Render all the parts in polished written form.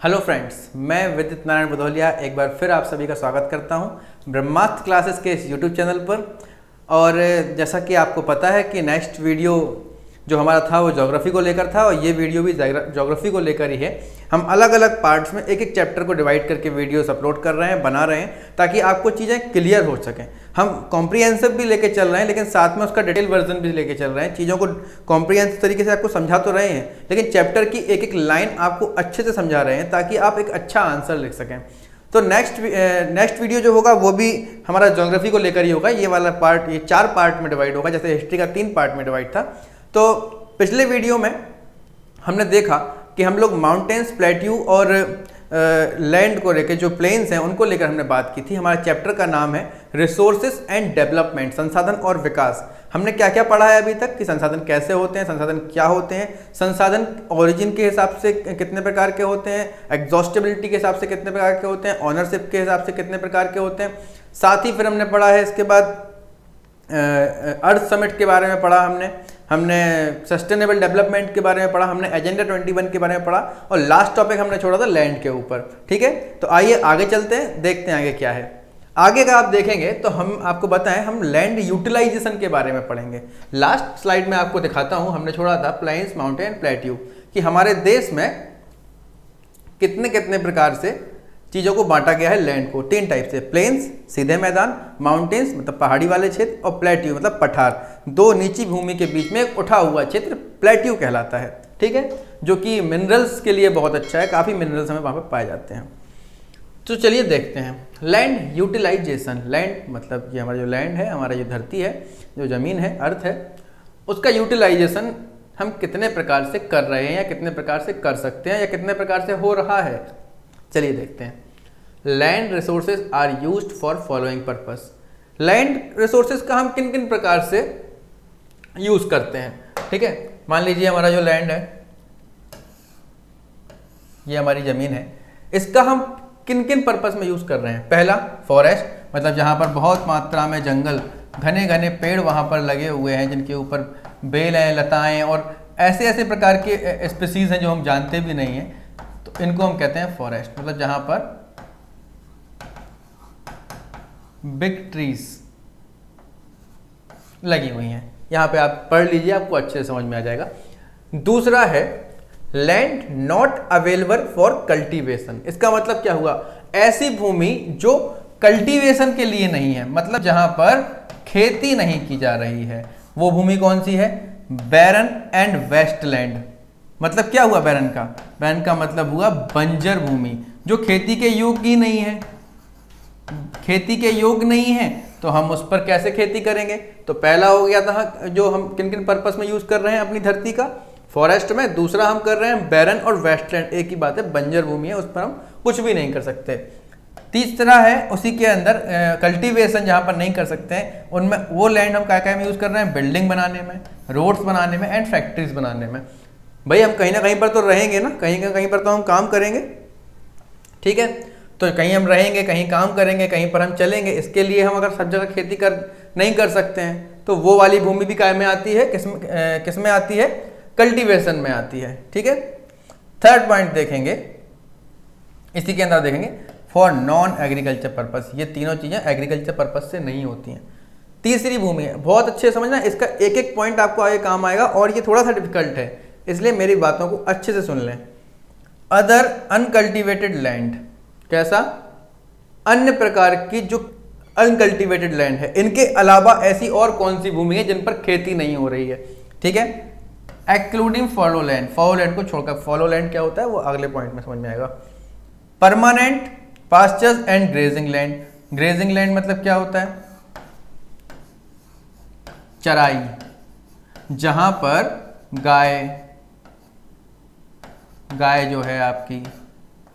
Hello friends, मैं विदित नारायण भदौलिया एक बार फिर आप सभी का स्वागत करता हूं ब्रह्मास्त्र क्लासेस के इस यूट्यूब चैनल पर। और जैसा कि आपको पता है कि नेक्स्ट वीडियो जो हमारा था वो ज्योग्राफी को लेकर था और ये वीडियो भी ज्योग्राफी को लेकर ही है। हम अलग अलग पार्ट्स में एक एक चैप्टर को डिवाइड करके वीडियोस अपलोड कर रहे हैं, बना रहे हैं, ताकि आपको चीज़ें क्लियर हो सकें। हम कॉम्प्रिहेंसिव भी लेके चल रहे हैं, लेकिन साथ में उसका डिटेल वर्जन भी लेके चल रहे हैं। चीज़ों को कॉम्प्रिहेंसिव तरीके से आपको समझा तो रहे हैं, लेकिन चैप्टर की एक एक लाइन आपको अच्छे से समझा रहे हैं ताकि आप एक अच्छा आंसर लिख सकें। तो नेक्स्ट वीडियो जो होगा वो भी हमारा ज्योग्राफी को लेकर ही होगा। ये वाला पार्ट, ये 4 पार्ट में डिवाइड होगा, जैसे हिस्ट्री का 3 पार्ट में डिवाइड था। तो पिछले वीडियो में हमने देखा कि हम लोग माउंटेन्स, प्लेट्यू और लैंड को लेकर, जो प्लेन्स हैं उनको लेकर हमने बात की थी। हमारा चैप्टर का नाम है रिसोर्सेज एंड डेवलपमेंट, संसाधन और विकास। हमने क्या क्या पढ़ा है अभी तक कि संसाधन कैसे होते हैं, संसाधन क्या होते हैं, संसाधन ओरिजिन के हिसाब से कितने प्रकार के होते हैं, एग्जॉस्टिबिलिटी के हिसाब से कितने प्रकार के होते हैं, ऑनरशिप के हिसाब से कितने प्रकार के होते हैं। साथ ही फिर हमने पढ़ा है इसके बाद अर्थ समिट के बारे में पढ़ा, हमने सस्टेनेबल डेवलपमेंट के बारे में पढ़ा, हमने एजेंडा 21 के बारे में पढ़ा और लास्ट टॉपिक हमने छोड़ा था लैंड के ऊपर। ठीक है, तो आइए आगे चलते हैं, देखते हैं आगे क्या है। आगे का आप देखेंगे तो हम आपको बताएं, हम लैंड यूटिलाइजेशन के बारे में पढ़ेंगे। लास्ट स्लाइड में आपको दिखाता हूं, हमने छोड़ा था प्लेन्स, माउंटेन, प्लेट्यू, कि हमारे देश में कितने कितने प्रकार से चीज़ों को बांटा गया है लैंड को। 3 टाइप से, प्लेन्स सीधे मैदान, माउंटेन्स मतलब पहाड़ी वाले क्षेत्र, और प्लेट्यू मतलब पठार, 2 नीची भूमि के बीच में एक उठा हुआ क्षेत्र प्लेट्यू कहलाता है। ठीक है, जो कि मिनरल्स के लिए बहुत अच्छा है, काफ़ी मिनरल्स हमें वहाँ पर पाए जाते हैं। तो चलिए देखते हैं लैंड यूटिलाइजेशन। लैंड मतलब ये हमारा जो लैंड है, हमारा जो धरती है, जो ज़मीन है, अर्थ है, उसका यूटिलाइजेशन हम कितने प्रकार से कर रहे हैं या कितने प्रकार से कर सकते हैं या कितने प्रकार से हो रहा है। चलिए देखते हैं। Land resources are used for following purpose. Land resources का हम किन किन प्रकार से यूज करते हैं। ठीक है, मान लीजिए हमारा जो लैंड है, ये हमारी जमीन है, इसका हम किन किन पर्पस में यूज कर रहे हैं। पहला, फॉरेस्ट, मतलब जहां पर बहुत मात्रा में जंगल, घने घने पेड़ वहां पर लगे हुए हैं, जिनके ऊपर बेल हैं, लताएं और ऐसे ऐसे प्रकार के स्पीसीज हैं जो हम जानते भी नहीं हैं, तो इनको हम कहते हैं फॉरेस्ट। मतलब जहां पर बिग ट्रीज लगी हुई हैं। यहां पे आप पढ़ लीजिए, आपको अच्छे से समझ में आ जाएगा। दूसरा है land not available for cultivation. इसका मतलब क्या हुआ, ऐसी भूमि जो कल्टीवेशन के लिए नहीं है, मतलब जहां पर खेती नहीं की जा रही है। वो भूमि कौन सी है, बैरन एंड वेस्टलैंड। मतलब क्या हुआ बैरन का, बैरन का मतलब हुआ बंजर भूमि, जो खेती के योग्य ही नहीं है। खेती के योग्य नहीं है तो हम उस पर कैसे खेती करेंगे। तो पहला हो गया था जो हम किन किन पर्पस में यूज कर रहे हैं अपनी धरती का, फॉरेस्ट में। दूसरा हम कर रहे हैं बैरन और वेस्टलैंड, एक ही बात है, बंजर भूमि है, उस पर हम कुछ भी नहीं कर सकते। तीसरा है उसी के अंदर कल्टीवेशन, जहां पर नहीं कर सकते हैं, उनमें वो लैंड हम क्या में यूज कर रहे हैं, बिल्डिंग बनाने में, रोड्स बनाने में एंड फैक्ट्रीज बनाने में। भाई हम कहीं ना कहीं पर तो रहेंगे ना, कहीं ना कहीं पर तो हम काम करेंगे। ठीक है, तो कहीं हम रहेंगे, कहीं काम करेंगे, कहीं पर हम चलेंगे। इसके लिए हम अगर सब जगह खेती नहीं कर सकते हैं तो वो वाली भूमि भी काय में आती है, किस में आती है, कल्टीवेशन में आती है। ठीक है, थर्ड पॉइंट देखेंगे, इसी के अंदर देखेंगे फॉर नॉन एग्रीकल्चर पर्पस। ये तीनों चीजें एग्रीकल्चर पर्पस से नहीं होती हैं। तीसरी भूमि है, बहुत अच्छे समझना, इसका एक एक पॉइंट आपको आगे काम आएगा और ये थोड़ा सा डिफिकल्ट है, इसलिए मेरी बातों को अच्छे से सुन लें। अदर अनकल्टिवेटेड लैंड, कैसा, अन्य प्रकार की जो अनकल्टिवेटेड लैंड है, इनके अलावा ऐसी और कौन सी भूमि है जिन पर खेती नहीं हो रही है। ठीक है, एक्लूडिंग फॉलो लैंड, फॉलो लैंड को छोड़कर। फॉलो लैंड क्या होता है वो अगले पॉइंट में समझ में आएगा। Permanent pastures and grazing land. Grazing land मतलब क्या होता है, चराई, जहां पर गाय जो है आपकी,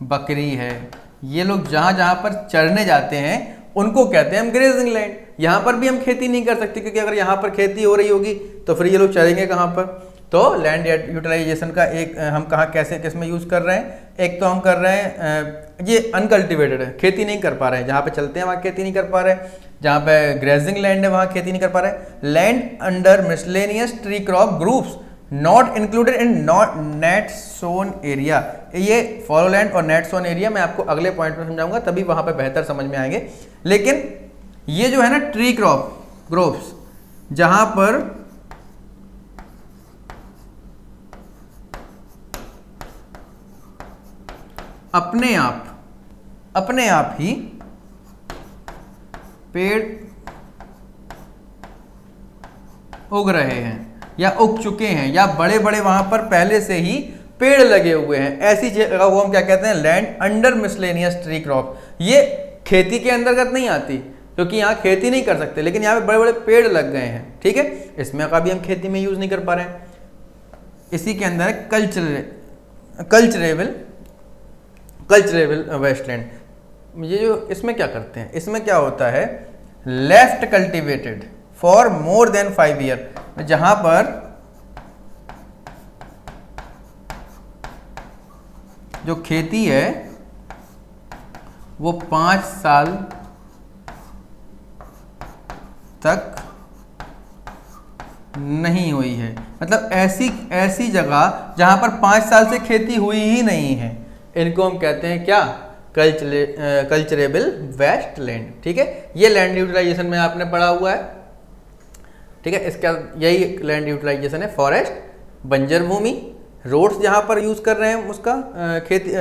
बकरी है, ये लोग जहां जहां पर चरने जाते हैं उनको कहते हैं हम ग्रेजिंग लैंड। यहां पर भी हम खेती नहीं कर सकते, क्योंकि अगर यहां पर खेती हो रही होगी तो फिर ये लोग चरेंगे कहां पर। तो लैंड यूटिलाइजेशन का एक हम कहाँ कैसे किस में यूज कर रहे हैं, एक तो हम कर रहे हैं ये अनकल्टिवेटेड है, खेती नहीं कर पा रहे हैं, जहां पे चलते हैं वहां खेती नहीं कर पा रहे, जहां पे ग्रेजिंग लैंड है वहां खेती नहीं कर पा रहे। Land under miscellaneous tree crop groups, not included in not net sown area. ये फॉलो लैंड और नेट सोन एरिया मैं आपको अगले पॉइंट में समझाऊंगा, तभी वहां पे बेहतर समझ में आएंगे। लेकिन ये जो है ना ट्री क्रॉप्स, जहां पर अपने आप ही पेड़ उग रहे हैं या उग चुके हैं, या बड़े बड़े वहां पर पहले से ही पेड़ लगे हुए हैं, ऐसी जगह को हम क्या कहते हैं, land under miscellaneous tree crop. ये खेती के अंतर्गत नहीं आती, क्योंकि यहाँ खेती नहीं कर सकते, लेकिन यहाँ पे बड़े बड़े पेड़ लग गए हैं, ठीक है, इसमें कभी हम खेती में यूज नहीं कर पा रहे हैं। इसी के अंदर कल्चरेबल वेस्टलैंड। ये जो इसमें क्या करते हैं, इसमें क्या होता है, left cultivated for more than 5 year, जहां पर जो खेती है वो 5 साल तक नहीं हुई है। मतलब ऐसी जगह जहां पर 5 साल से खेती हुई ही नहीं है, इनको हम कहते हैं क्या, कल्चरेबल वेस्टलैंड, ठीक है। ये लैंड यूटिलाइजेशन में आपने पढ़ा हुआ है, ठीक है। इसका यही लैंड यूटिलाइजेशन है, फॉरेस्ट, बंजर भूमि, रोड्स जहाँ पर यूज़ कर रहे हैं उसका खेती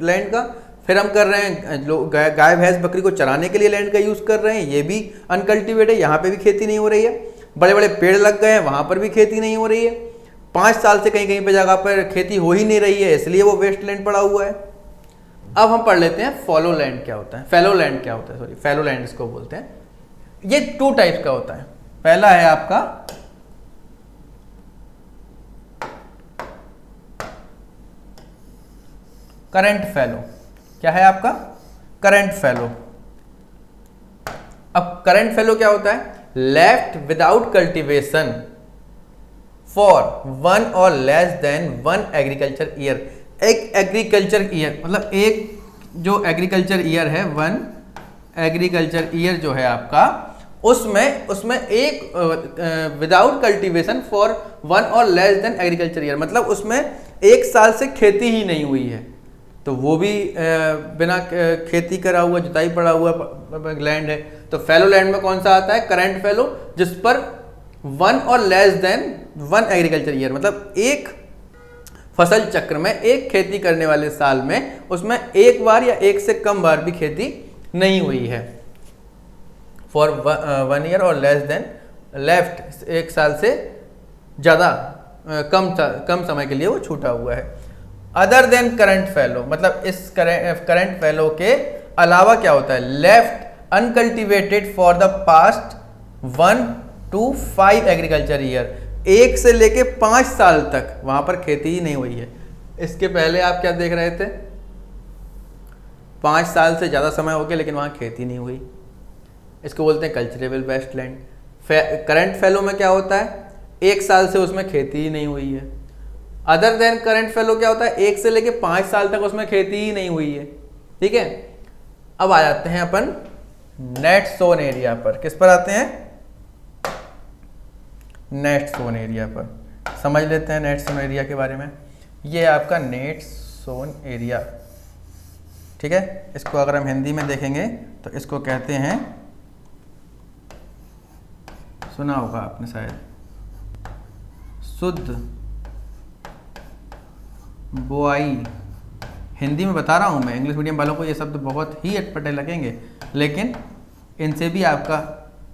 लैंड का, फिर हम कर रहे हैं लोग गाय भैंस बकरी को चराने के लिए लैंड का यूज़ कर रहे हैं, ये भी अनकल्टिवेट है, यहाँ पे भी खेती नहीं हो रही है। बड़े बड़े पेड़ लग गए हैं, वहाँ पर भी खेती नहीं हो रही है। 5 साल से कहीं कहीं पे जगह पर खेती हो ही नहीं रही है, इसलिए वो वेस्टलैंड पड़ा हुआ है। अब हम पढ़ लेते हैं फॉलो लैंड क्या होता है, फैलो लैंड क्या होता है, सॉरी फैलो लैंड इसको बोलते हैं। ये 2 टाइप्स का होता है। पहला है आपका करंट फैलो। क्या है आपका, करंट फैलो। अब करंट फैलो क्या होता है, लेफ्ट विदाउट कल्टीवेशन फॉर 1 और लेस देन 1 एग्रीकल्चर ईयर। एक एग्रीकल्चर ईयर मतलब एक जो एग्रीकल्चर ईयर है, 1 एग्रीकल्चर ईयर जो है आपका, उसमें एक विदाउट कल्टीवेशन फॉर 1 और लेस देन एग्रीकल्चर ईयर, मतलब उसमें 1 साल से खेती ही नहीं हुई है, तो वो भी बिना खेती करा हुआ, जुताई पड़ा हुआ लैंड है। तो फैलो लैंड में कौन सा आता है, करंट फैलो, जिस पर 1 और लेस देन 1 एग्रीकल्चर ईयर, मतलब एक फसल चक्र में एक खेती करने वाले साल में उसमें एक बार या एक से कम बार भी खेती नहीं हुई है। फॉर 1 ईयर और लेस देन लेफ्ट, 1 साल से ज़्यादा कम समय के लिए वो छूटा हुआ है। अदर देन करंट फैलो, मतलब इस करंट फैलो के अलावा क्या होता है, left uncultivated for the past 1 to 5 agriculture year, 1 से लेके 5 साल तक वहां पर खेती ही नहीं हुई है। इसके पहले आप क्या देख रहे थे, 5 साल से ज़्यादा समय हो गया लेकिन वहां खेती नहीं हुई, इसको बोलते हैं कल्चरेबल वेस्टलैंड। करंट फैलो में क्या होता है, 1 साल से उसमें खेती ही नहीं हुई है। अदर देन करंट फैलो क्या होता है, 1 से लेके 5 साल तक उसमें खेती ही नहीं हुई है, ठीक है। अब आ जाते हैं अपन नेट सोन एरिया पर। किस पर आते हैं, नेट सोन एरिया पर। समझ लेते हैं नेट सोन एरिया के बारे में। ये आपका नेट सोन एरिया, ठीक है। इसको अगर हम हिंदी में देखेंगे तो इसको कहते हैं, सुना होगा आपने शायद, शुद्ध बुआई। हिंदी में बता रहा हूँ मैं, इंग्लिश मीडियम वालों को ये शब्द बहुत ही अटपटे लगेंगे, लेकिन इनसे भी आपका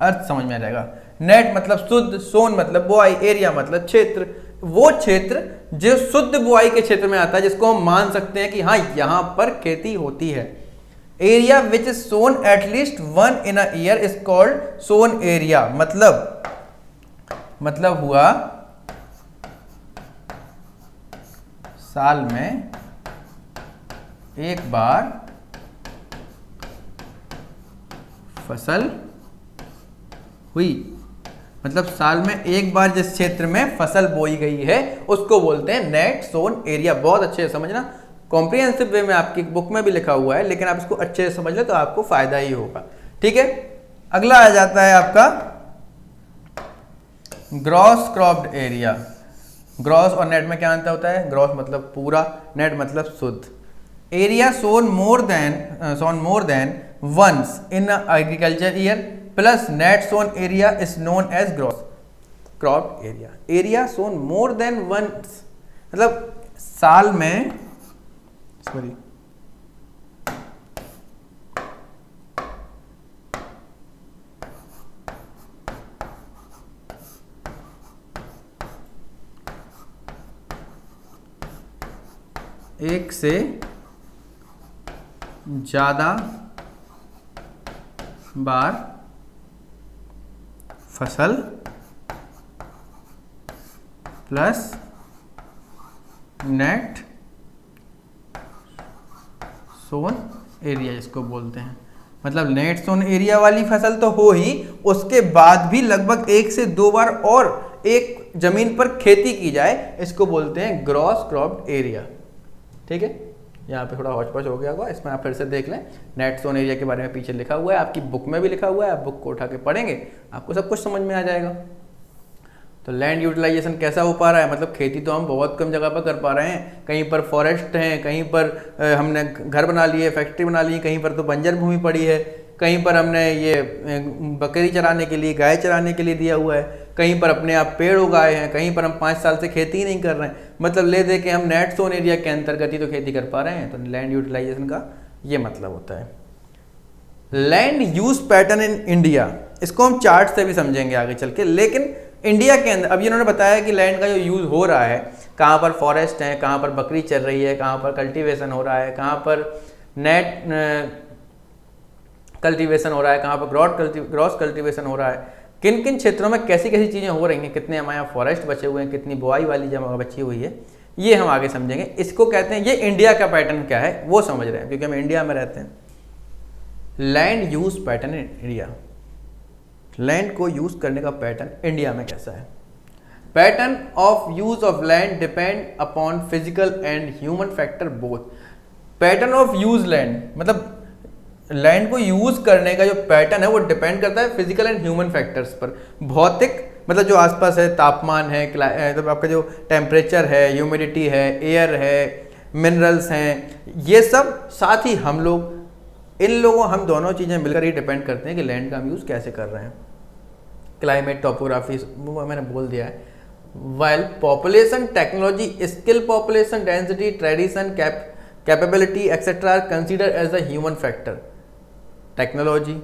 अर्थ समझ में आ जाएगा। नेट मतलब शुद्ध, सोन मतलब बुआई, एरिया मतलब क्षेत्र, वो क्षेत्र जो शुद्ध बुआई के क्षेत्र में आता है, जिसको हम मान सकते हैं कि हाँ यहाँ पर खेती होती है। Area which is sown at least 1 in a year is called sown area. मतलब हुआ साल में एक बार फसल हुई, मतलब साल में एक बार जिस क्षेत्र में फसल बोई गई है उसको बोलते हैं नेट सोन एरिया। बहुत अच्छे से समझना, कॉम्प्रिहेंसिव वे में आपकी बुक में भी लिखा हुआ है, लेकिन आप इसको अच्छे से समझ ले तो आपको फायदा ही होगा, ठीक है। अगला आ जाता है आपका ग्रॉस क्रॉप्ड एरिया। ग्रॉस और नेट में क्या अंतर होता है? ग्रॉस मतलब पूरा, नेट मतलब शुद्ध। Area sown more than once in agriculture year plus net sown area is known as gross cropped area. Area sown more than once मतलब साल में, सॉरी, एक से ज़्यादा बार फसल प्लस नेट सोन एरिया इसको बोलते हैं। मतलब नेट सोन एरिया वाली फसल तो हो ही, उसके बाद भी लगभग 1 से 2 बार और एक जमीन पर खेती की जाए, इसको बोलते हैं ग्रॉस क्रॉप्ड एरिया। ठीक है, यहाँ पे थोड़ा हौच-पौच हो गया होगा, इसमें आप फिर से देख लें। नेट सोन एरिया के बारे में पीछे लिखा हुआ है, आपकी बुक में भी लिखा हुआ है, आप बुक को उठा के पढ़ेंगे आपको सब कुछ समझ में आ जाएगा। तो लैंड यूटिलाइजेशन कैसा हो पा रहा है? मतलब खेती तो हम बहुत कम जगह पर कर पा रहे हैं, कहीं पर फॉरेस्ट हैं, कहीं पर हमने घर बना लिए, फैक्ट्री बना ली, कहीं पर तो बंजर भूमि पड़ी है, कहीं पर हमने ये बकरी चराने के लिए, गाय चराने के लिए दिया हुआ है, कहीं पर अपने आप पेड़ उगाए हैं, कहीं पर हम 5 साल से खेती ही नहीं कर रहे हैं। मतलब ले दे के हम नेट सोन एरिया के अंतर्गत ही तो खेती कर पा रहे हैं। तो लैंड यूटिलाइजेशन का ये मतलब होता है। Land use pattern in India, इसको हम चार्ट से भी समझेंगे आगे चल के, लेकिन इंडिया के अंदर अभी इन्होंने बताया कि लैंड का जो यूज़ हो रहा है, कहाँ पर फॉरेस्ट है, कहाँ पर बकरी चल रही है, कहाँ पर कल्टीवेशन हो रहा है, कहाँ पर नेट कल्टीवेशन हो रहा है, कहाँ पर ग्रॉस कल्टीवेशन हो रहा है, किन किन क्षेत्रों में कैसी कैसी चीज़ें हो रही हैं, कितने हमारे यहाँ फॉरेस्ट बचे हुए हैं, कितनी बुआई वाली जगह बची हुई है, ये हम आगे समझेंगे। इसको कहते हैं, ये इंडिया का पैटर्न क्या है वो समझ रहे हैं क्योंकि हम इंडिया में रहते हैं। Land use pattern in India, land को यूज करने का पैटर्न इंडिया में कैसा है? Pattern of use of land depend upon physical and human factor both. Pattern of use land मतलब लैंड को यूज करने का जो पैटर्न है वो डिपेंड करता है फिजिकल एंड ह्यूमन फैक्टर्स पर। भौतिक मतलब जो आसपास है, तापमान है, मतलब आपका जो टेम्परेचर है, ह्यूमिडिटी है, एयर है, मिनरल्स हैं, ये सब, साथ ही हम लोग, हम दोनों चीज़ें मिलकर ही डिपेंड करते हैं कि लैंड का हम यूज़ कैसे कर रहे हैं। क्लाइमेट, टोपोग्राफी, वो मैंने बोल दिया है। While population, technology, skill, population density, tradition, capability etcetera are consider as a human factor. Technology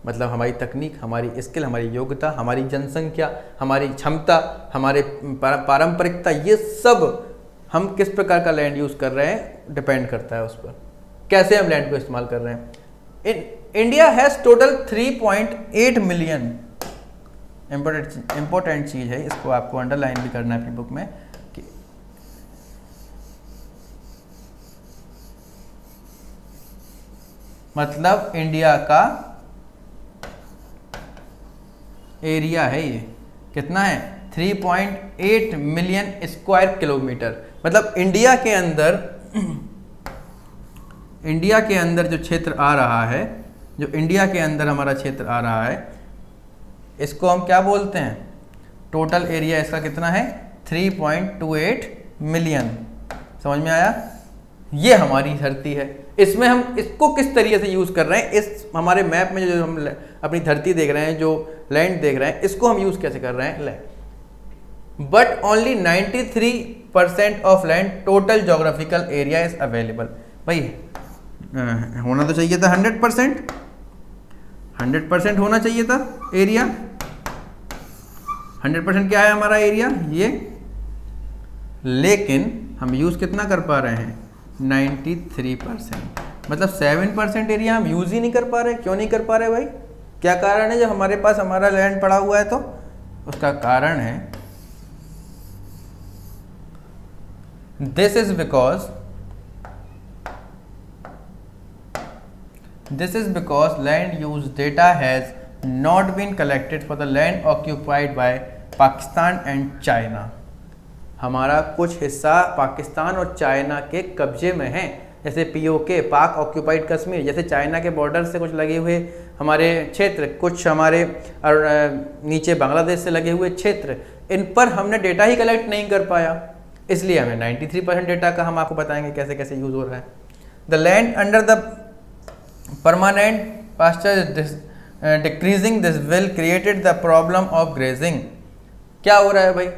मतलब हमारी तकनीक, हमारी स्किल, हमारी योग्यता, हमारी जनसंख्या, हमारी क्षमता, हमारे पारंपरिकता, ये सब हम किस प्रकार का लैंड यूज़ कर रहे हैं डिपेंड करता है उस पर, कैसे हम लैंड को इस्तेमाल कर रहे हैं। India has total 3.8 million, important चीज़ है, इसको आपको अंडरलाइन भी करना है अपनी बुक में कि मतलब इंडिया का एरिया है, ये कितना है? 3.8 मिलियन स्क्वायर किलोमीटर। मतलब इंडिया के अंदर जो क्षेत्र आ रहा है, जो इंडिया के अंदर हमारा क्षेत्र आ रहा है, इसको हम क्या बोलते हैं? टोटल एरिया इसका कितना है? 3.28 मिलियन। समझ में आया? ये हमारी धरती है। इसमें हम इसको किस तरीके से यूज़ कर रहे हैं, इस हमारे मैप में जो हम अपनी धरती देख रहे हैं, जो लैंड देख रहे हैं, इसको हम यूज़ कैसे कर रहे हैं? Land. But only 93% of land total geographical area is available. भाई होना तो चाहिए था 100%, 100% होना चाहिए था एरिया। 100% क्या है हमारा एरिया? ये। लेकिन हम यूज़ कितना कर पा रहे हैं? 93%। मतलब 7% एरिया हम यूज़ ही नहीं कर पा रहे। क्यों नहीं कर पा रहे भाई? क्या कारण है? जब हमारे पास हमारा लैंड पड़ा हुआ है तो उसका कारण है, this is because land use data has not been collected for the land occupied by Pakistan and China. हमारा कुछ हिस्सा पाकिस्तान और चाइना के कब्जे में है, जैसे POK, पाक ऑक्यूपाइड कश्मीर, जैसे चाइना के बॉर्डर से कुछ लगे हुए हमारे क्षेत्र, कुछ हमारे नीचे बांग्लादेश से लगे हुए क्षेत्र, इन पर हमने डेटा ही कलेक्ट नहीं कर पाया, इसलिए हमें 93% डेटा का हम आपको बताएंगे कैसे कैसे यूज हो रहा है। The land under the permanent pasture decreasing this will created the problem of grazing. क्या हो रहा है भाई,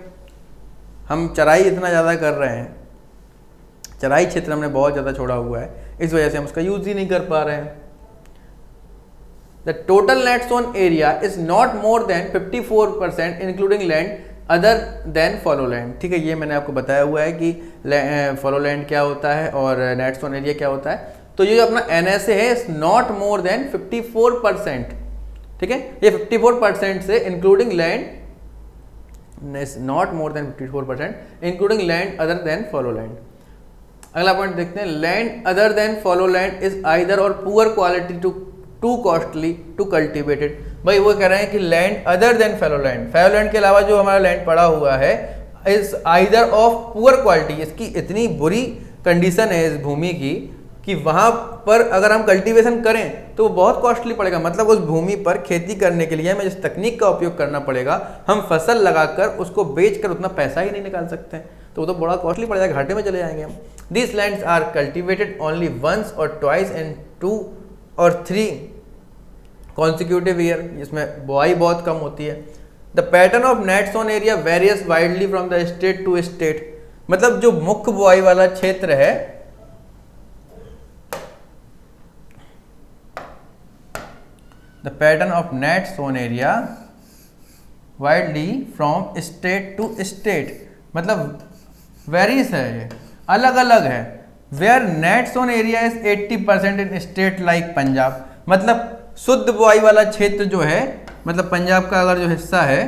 हम चराई इतना ज़्यादा कर रहे हैं, चराई क्षेत्र हमने बहुत ज़्यादा छोड़ा हुआ है, इस वजह से हम उसका यूज ही नहीं कर पा रहे हैं। The total net sown area is not more than 54% including land other than fallow land. ठीक है, ये मैंने आपको बताया हुआ है कि फॉलो लैंड क्या होता है और नेट सोन एरिया क्या होता है। तो ये जो अपना NSA है इज नॉट मोर देन 54%। ठीक है, ये 54% से including land not more than 54% including land other than fallow land. अगला पॉइंट देखते हैं, land other than fallow land is either or poor quality too costly to cultivated. भाई वो कह रहे हैं कि land other than fallow land के अलावा जो हमारा लैंड पड़ा हुआ है is either of poor quality, इसकी इतनी बुरी कंडीशन है इस भूमि की कि वहाँ पर अगर हम कल्टीवेशन करें तो वो बहुत कॉस्टली पड़ेगा। मतलब उस भूमि पर खेती करने के लिए हमें जिस तकनीक का उपयोग करना पड़ेगा, हम फसल लगाकर उसको बेचकर उतना पैसा ही नहीं निकाल सकते हैं, तो वो तो बड़ा कॉस्टली पड़ेगा, घाटे में चले जाएंगे हम। This lands are cultivated only once और ट्वाइस इन 2 और 3 कॉन्सिक्यूटिव ईयर, इसमें बुआई बहुत कम होती है। The pattern of net sown area varies widely from the state to state. मतलब जो मुख्य बुआई वाला क्षेत्र है, the pattern of net sown area widely from state to state, मतलब वेरीज है, ये अलग अलग है। Where net sown area is 80% in state like Punjab. मतलब शुद्ध बुआई वाला क्षेत्र जो है, मतलब पंजाब का अगर जो हिस्सा है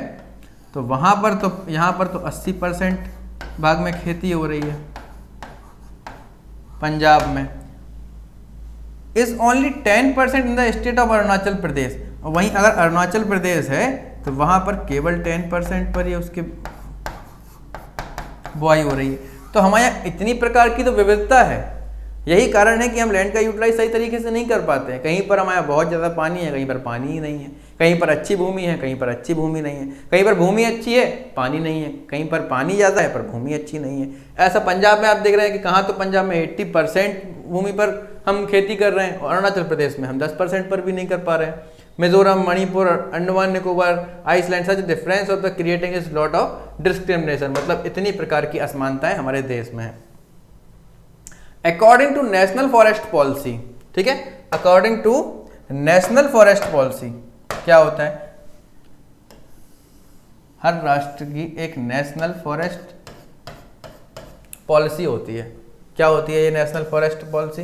तो वहाँ पर तो यहाँ पर तो 80% भाग में खेती हो रही है पंजाब में। Is only 10% in the state of Arunachal Pradesh. वहीं अगर अरुणाचल प्रदेश है तो वहाँ पर केवल 10% पर ही उसकी बुआई हो रही है। तो हमारे यहाँ इतनी प्रकार की तो विविधता है, यही कारण है कि हम लैंड का यूटिलाइज सही तरीके से नहीं कर पाते हैं। कहीं पर हमारे यहाँ बहुत ज़्यादा पानी है, कहीं पर पानी ही नहीं है, कहीं पर अच्छी भूमि है, कहीं पर अच्छी भूमि नहीं है, कहीं पर भूमि अच्छी है पानी नहीं है, कहीं पर पानी ज़्यादा है पर भूमि अच्छी नहीं है। ऐसा पंजाब में आप देख रहे हैं कि कहाँ तो पंजाब में 80% भूमि पर हम खेती कर रहे हैं और अरुणाचल प्रदेश में हम 10% पर भी नहीं कर पा रहे हैं। Mizoram, Manipur, Andaman Nicobar, island, such difference of the creating is lot of discrimination. मतलब इतनी प्रकार की असमानताएं हमारे देश में है। According to national forest policy, ठीक है, according to national forest policy क्या होता है, हर राष्ट्र की एक नेशनल फॉरेस्ट पॉलिसी होती है। क्या होती है ये नेशनल फॉरेस्ट पॉलिसी?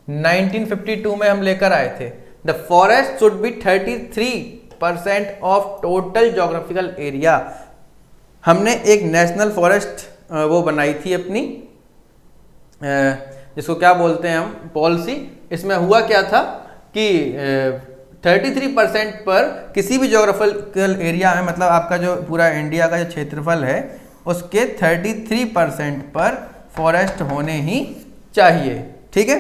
1952 में हम लेकर आए थे। The forest should be 33% of total geographical area. हमने एक नेशनल फॉरेस्ट वो बनाई थी अपनी, जिसको क्या बोलते हैं हम, पॉलिसी। इसमें हुआ क्या था कि 33% पर किसी भी ज्योग्राफिकल एरिया में, मतलब आपका जो पूरा इंडिया का जो क्षेत्रफल है उसके 33% पर फॉरेस्ट होने ही चाहिए। ठीक है,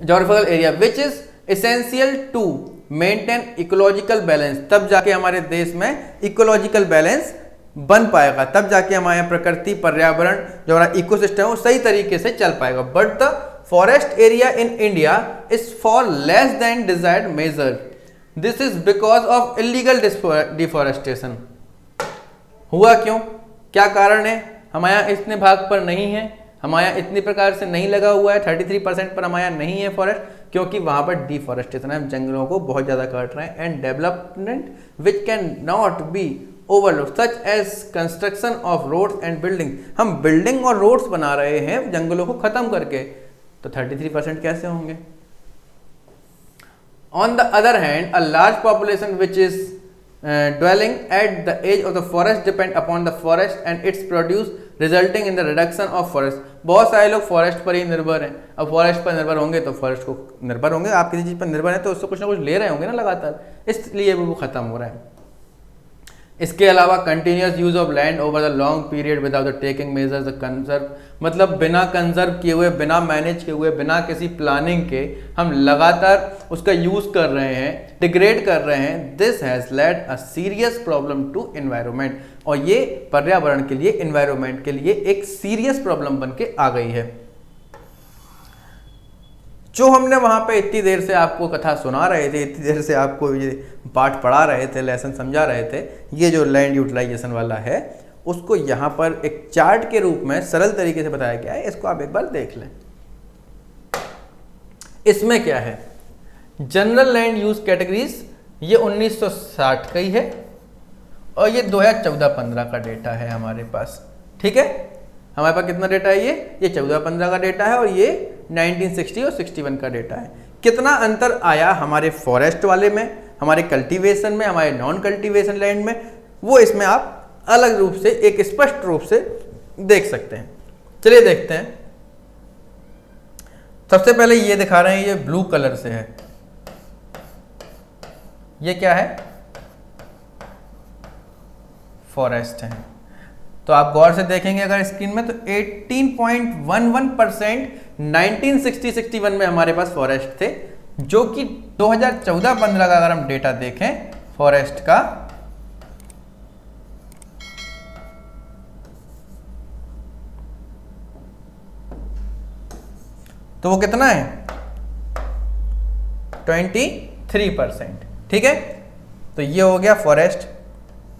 geographical area which is essential to maintain ecological balance. तब जाके हमारे देश में इकोलॉजिकल बैलेंस बन पाएगा, तब जाके हमारे प्रकृति, पर्यावरण, जो हमारा इकोसिस्टम है वो सही तरीके से चल पाएगा। But the forest area in India is far less than desired measure. This is because of illegal deforestation. हुआ क्यों, क्या कारण है? हमारे यहाँ इतने भाग पर नहीं है, हमारे यहाँ इतनी प्रकार से नहीं लगा हुआ है, 33% पर हमारे यहाँ नहीं है फॉरेस्ट, क्योंकि वहाँ पर डिफॉरेस्टेशन है, हम जंगलों को बहुत ज़्यादा काट रहे हैं। And development which can not be overlook such as construction of roads and building. हम बिल्डिंग और रोड्स बना रहे हैं जंगलों को खत्म करके, तो 33% कैसे होंगे? On the other hand, a large population which is dwelling at the edge of the forest depend upon the forest and its produce resulting in the reduction of forest। बहुत सारे लोग फॉरेस्ट पर ही निर्भर हैं। अब फॉरेस्ट पर निर्भर होंगे तो फॉरेस्ट को निर्भर होंगे, आप किसी चीज़ पर निर्भर हैं तो उससे कुछ ना कुछ ले रहे होंगे ना लगातार, इसलिए वो खत्म हो रहा है। इसके अलावा continuous use of land over the long period without taking measures conserve, मतलब बिना कंजर्व किए हुए, बिना मैनेज किए हुए, बिना किसी प्लानिंग के हम लगातार उसका यूज कर रहे हैं, डिग्रेड कर रहे हैं। This has led a serious problem to environment, और ये पर्यावरण के लिए, एनवायरनमेंट के लिए एक सीरियस प्रॉब्लम बन के आ गई है। जो हमने वहां पे इतनी देर से आपको कथा सुना रहे थे, इतनी देर से आपको ये पाठ पढ़ा रहे थे, लेसन समझा रहे थे, ये जो लैंड यूटिलाइजेशन वाला है, उसको यहाँ पर एक चार्ट के रूप में सरल तरीके से बताया गया है। इसको आप एक बार देख लें। इसमें क्या है, जनरल लैंड यूज कैटेगरीज ये 1960 का ही है, और ये 2014-15 का डेटा है हमारे पास। ठीक है, हमारे पास कितना डेटा है, ये 14-15 का डेटा है, और ये 1960 और 61 का डेटा है। कितना अंतर आया हमारे फॉरेस्ट वाले में, हमारे कल्टीवेशन में, हमारे नॉन कल्टीवेशन लैंड में, वो इसमें आप अलग रूप से, एक स्पष्ट रूप से देख सकते हैं। चलिए देखते हैं। सबसे पहले ये दिखा रहे हैं, ये ब्लू कलर से है, ये क्या है, फॉरेस्ट है। तो आप गौर से देखेंगे अगर स्क्रीन में, तो 18.11% 1960-61 में हमारे पास फॉरेस्ट थे, जो कि 2014-15 का अगर हम डेटा देखें फॉरेस्ट का, तो वो कितना है, 23%। ठीक है, तो ये हो गया forest.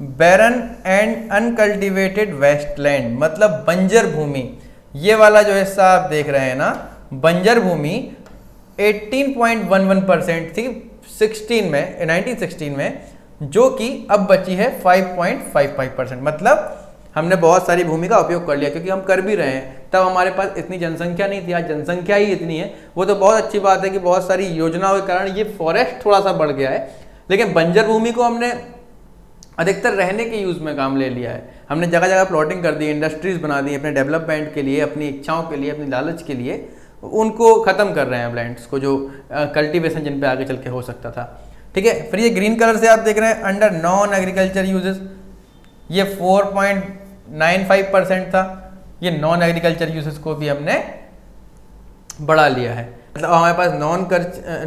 Barren and uncultivated wasteland, मतलब बंजर भूमि, ये वाला जो हिस्सा आप देख रहे हैं ना, बंजर भूमि 18.11% थी 1916 में, जो कि अब बची है 5.55%। मतलब हमने बहुत सारी भूमि का उपयोग कर लिया, क्योंकि हम कर भी रहे हैं। तब हमारे पास इतनी जनसंख्या नहीं थी, आज जनसंख्या ही इतनी है। वो तो बहुत अच्छी बात है कि बहुत सारी योजनाओं के कारण ये फॉरेस्ट थोड़ा सा बढ़ गया है, लेकिन बंजर भूमि को हमने अधिकतर रहने के यूज में काम ले लिया है। हमने जगह जगह प्लॉटिंग कर दी, इंडस्ट्रीज बना दी अपने डेवलपमेंट के लिए, अपनी इच्छाओं के लिए, अपनी लालच के लिए, उनको खत्म कर रहे हैं लैंड्स को, जो कल्टीवेशन जिन पे आगे चल के हो सकता था। ठीक है, फिर ये ग्रीन कलर से आप देख रहे हैं अंडर नॉन एग्रीकल्चर यूजेस, ये 4.95% था। ये नॉन एग्रीकल्चर यूजेस को भी हमने बढ़ा लिया है। मतलब हमारे पास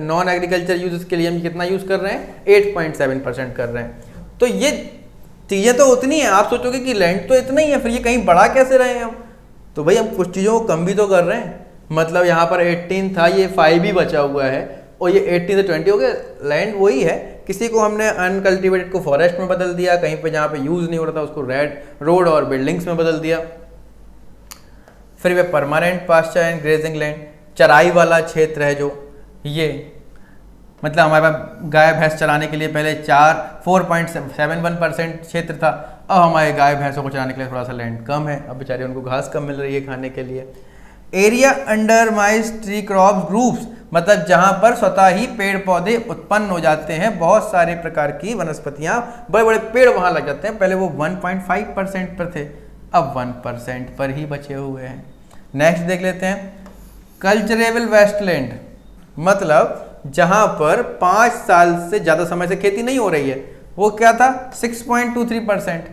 नॉन एग्रीकल्चर यूजेस के लिए हम कितना यूज कर रहे हैं, 8.7% कर रहे हैं। तो ये चीजें तो उतनी है, आप सोचोगे कि लैंड तो इतना ही है, फिर ये कहीं बढ़ा कैसे रहे हैं हम, तो भाई हम कुछ चीजों को कम भी तो कर रहे हैं। मतलब यहाँ पर 18 था, ये 5 ही बचा हुआ है, और ये 18 से 20 हो गया। लैंड वही है, किसी को हमने अनकल्टिवेटेड को फॉरेस्ट में बदल दिया, कहीं पे जहाँ पे यूज नहीं हो रहा था उसको रोड और बिल्डिंग्स में बदल दिया। फिर वे permanent pasture and grazing land, चराई वाला क्षेत्र है जो, ये मतलब हमारे पास गाय भैंस चराने के लिए पहले 4.71% क्षेत्र था, अब हमारे गाय भैंसों को चराने के लिए थोड़ा सा लैंड कम है, अब बेचारे उनको घास कम मिल रही है खाने के लिए। Area under mine's tree crop groups, मतलब जहां पर स्वतः ही पेड़ पौधे उत्पन्न हो जाते हैं, बहुत सारे प्रकार की वनस्पतियां, बड़े बड़े पेड़ वहां लग जाते हैं। पहले वो 1.5% पर थे, अब 1% पर ही बचे हुए हैं। नेक्स्ट देख लेते हैं, कल्चरेबल वेस्टलैंड, मतलब जहां पर 5 साल से ज्यादा समय से खेती नहीं हो रही है, वो क्या था, 6.23%,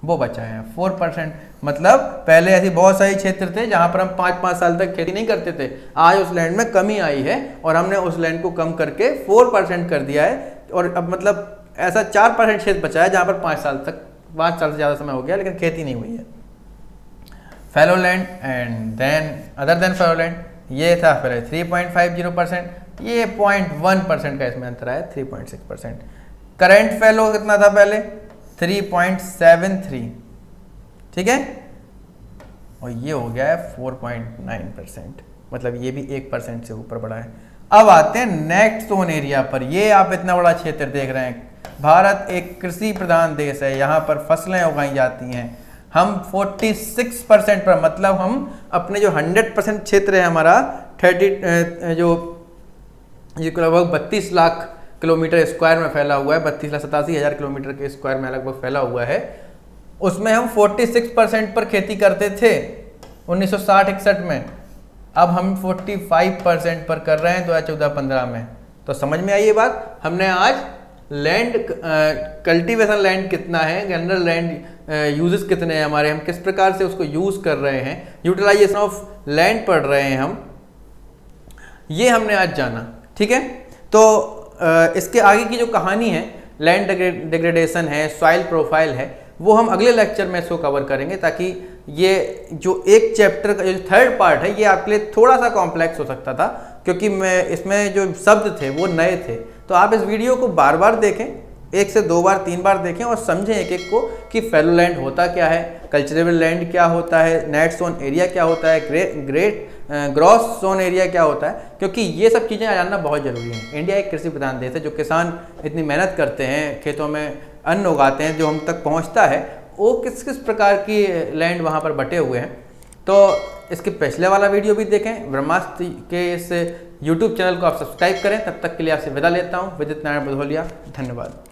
वो बचा है 4%। मतलब पहले ऐसी बहुत सारी क्षेत्र थे जहां पर हम 5-5 साल तक खेती नहीं करते थे, आज उस लैंड में कमी आई है और हमने उस लैंड को कम करके 4% कर दिया है, और अब मतलब ऐसा 4% क्षेत्र बचा है जहां पर 5 साल से ज्यादा समय हो गया लेकिन खेती नहीं हुई है। Fallow land and then other than fallow land, ये था पहले 3.50%, ये 0.1% का इसमें अंतर आया 3.6%। करेंट फैलो कितना था पहले, 3.73, ठीक है, और ये हो गया है 4.9%, मतलब ये भी 1% से ऊपर बढ़ा है। अब आते हैं नेक्स्ट जोन एरिया पर। ये आप इतना बड़ा क्षेत्र देख रहे हैं, भारत एक कृषि प्रधान देश है, यहाँ पर फसलें उगाई जाती हैं। हम 46% पर, मतलब हम अपने जो 100% क्षेत्र है हमारा 30 जो लगभग 32 लाख किलोमीटर स्क्वायर में फैला हुआ है, 32,87,000 किलोमीटर के स्क्वायर में लगभग फैला हुआ है, उसमें हम 46% पर खेती करते थे 1960-61 में। अब हम 45% पर कर रहे हैं 2014-15 में। तो समझ में आई ये बात, हमने आज लैंड कल्टीवेशन लैंड कितना है, जनरल लैंड यूजेस कितने हैं हमारे, हम किस प्रकार से उसको यूज़ कर रहे हैं, यूटिलाइजेशन ऑफ लैंड पढ़ रहे हैं हम, ये हमने आज जाना। ठीक है, तो इसके आगे की जो कहानी है, लैंड डिग्रेडेशन है, सॉइल प्रोफाइल है, वो हम अगले लेक्चर में इसको कवर करेंगे, ताकि ये जो एक चैप्टर का जो थर्ड पार्ट है ये आपके लिए थोड़ा सा कॉम्प्लेक्स हो सकता था, क्योंकि मैं इसमें जो शब्द थे वो नए थे। तो आप इस वीडियो को बार बार देखें, 1 से 2 बार 3 बार देखें और समझें एक एक को कि फैलो लैंड होता क्या है, कल्चरेबल लैंड क्या होता है, नेट जोन एरिया क्या होता है, ग्रॉस जोन एरिया क्या होता है, क्योंकि ये सब चीज़ें जानना बहुत ज़रूरी है। इंडिया एक कृषि प्रधान देश है, जो किसान इतनी मेहनत करते हैं, खेतों में अन्न उगाते हैं, जो हम तक पहुंचता है, वो किस किस प्रकार की लैंड वहाँ पर बटे हुए हैं। तो इसके पिछले वाला वीडियो भी देखें, ब्रह्मास्त्र के इस YouTube चैनल को आप सब्सक्राइब करें। तब तक के लिए आपसे विदा लेता हूँ, विदित नारायण भदौलिया। धन्यवाद।